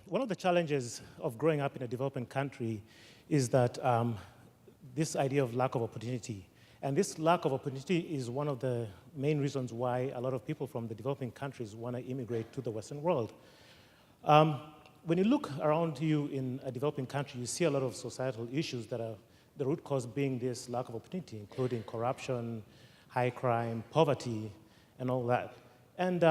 One of the challenges of growing up in a developing country is that this idea of lack of opportunity. And this lack of opportunity is one of the main reasons why a lot of people from the developing countries want to immigrate to the Western world. When you look around you in a developing country, you see a lot of societal issues that are the root cause being this lack of opportunity, including corruption, high crime, poverty, and all that. And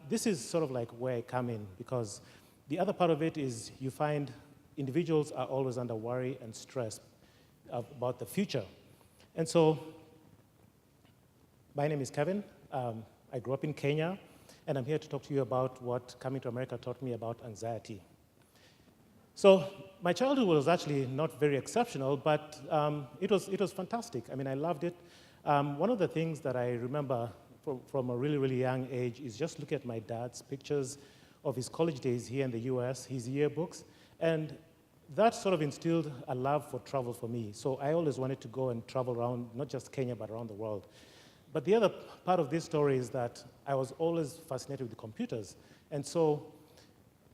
this is sort of like where I come in, because the other part of it is you find individuals are always under worry and stress about the future. And so, my name is Kevin. I grew up in Kenya, and I'm here to talk to you about what coming to America taught me about anxiety. So, my childhood was actually not very exceptional, but it was fantastic. I mean, I loved it. One of the things that I remember from a really, really young age is just look at my dad's pictures of his college days here in the US, his yearbooks, and that sort of instilled a love for travel for me. So I always wanted to go and travel around, not just Kenya, but around the world. But the other part of this story is that I was always fascinated with computers. And so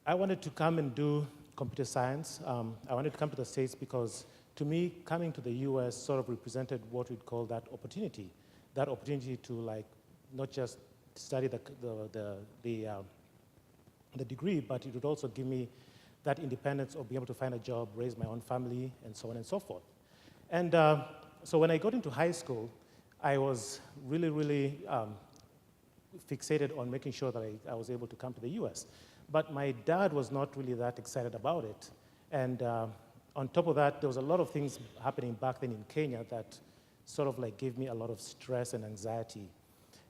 I wanted to come and do computer science. I wanted to come to the States because, to me, coming to the US sort of represented what we'd call that opportunity to like not just study the degree, but it would also give me that independence of being able to find a job, raise my own family, and so on and so forth. And so when I got into high school, I was really, really fixated on making sure that I was able to come to the US. But my dad was not really that excited about it. And on top of that, there was a lot of things happening back then in Kenya that sort of like gave me a lot of stress and anxiety.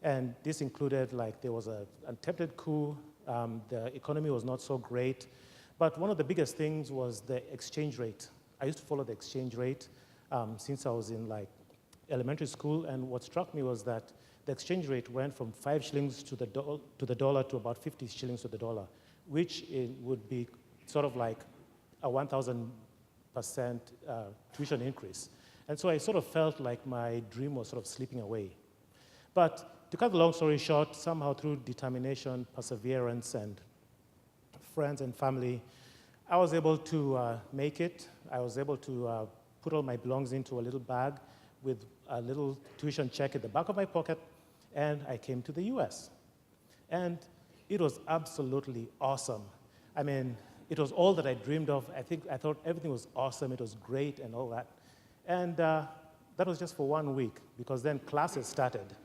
And this included, like, there was an attempted coup, the economy was not so great, but one of the biggest things was the exchange rate. I used to follow the exchange rate since I was in like elementary school, and what struck me was that the exchange rate went from 5 shillings to the dollar to about 50 shillings to the dollar, which would be sort of like a 1,000% tuition increase. And so I sort of felt like my dream was sort of slipping away. But to cut the long story short, somehow through determination, perseverance, and friends and family, I was able to make it. I was able to put all my belongings into a little bag with a little tuition check at the back of my pocket, and I came to the US. And it was absolutely awesome. I mean, it was all that I dreamed of. I thought everything was awesome. It was great and all that. And that was just for 1 week, because then classes started.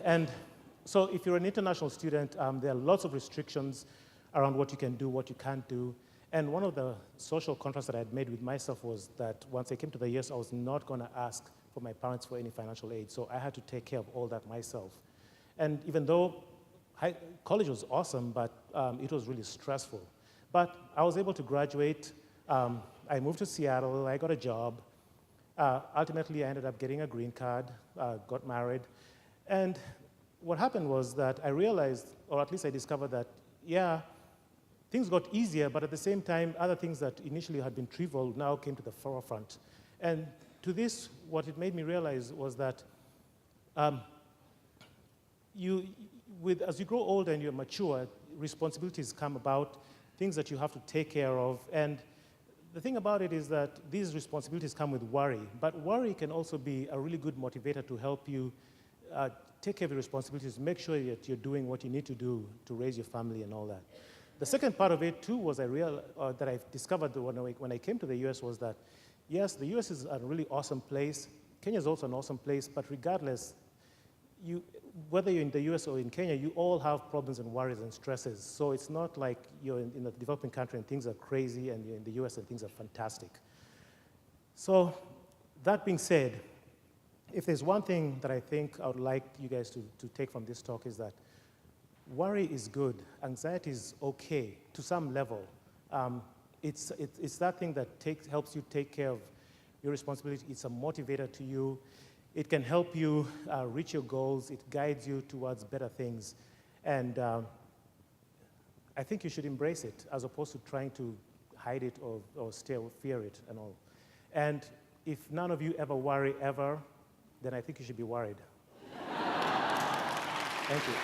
And so if you're an international student, there are lots of restrictions around what you can do, what you can't do. And one of the social contracts that I had made with myself was that once I came to the US, I was not going to ask for my parents for any financial aid. So I had to take care of all that myself. And even though college was awesome, but it was really stressful. But I was able to graduate. I moved to Seattle. I got a job. Ultimately, I ended up getting a green card, got married. And what happened was that I realized, or at least I discovered that, yeah, things got easier, but at the same time, other things that initially had been trivial now came to the forefront. And to this, what it made me realize was that as you grow older and you mature, responsibilities come about, things that you have to take care of. And the thing about it is that these responsibilities come with worry, but worry can also be a really good motivator to help you take care of your responsibilities, make sure that you're doing what you need to do to raise your family and all that. The second part of it, too, was that I discovered when I came to the US was that, yes, the US is a really awesome place. Kenya is also an awesome place, but regardless, whether you're in the US or in Kenya, you all have problems and worries and stresses. So it's not like you're in a developing country and things are crazy, and you're in the US and things are fantastic. So that being said, if there's one thing that I think I would like you guys to take from this talk is that worry is good. Anxiety is okay to some level. It's that thing that helps you take care of your responsibility. It's a motivator to you. It can help you reach your goals. It guides you towards better things. And I think you should embrace it as opposed to trying to hide it or fear it and all. And if none of you ever worry ever, then I think you should be worried. Thank you.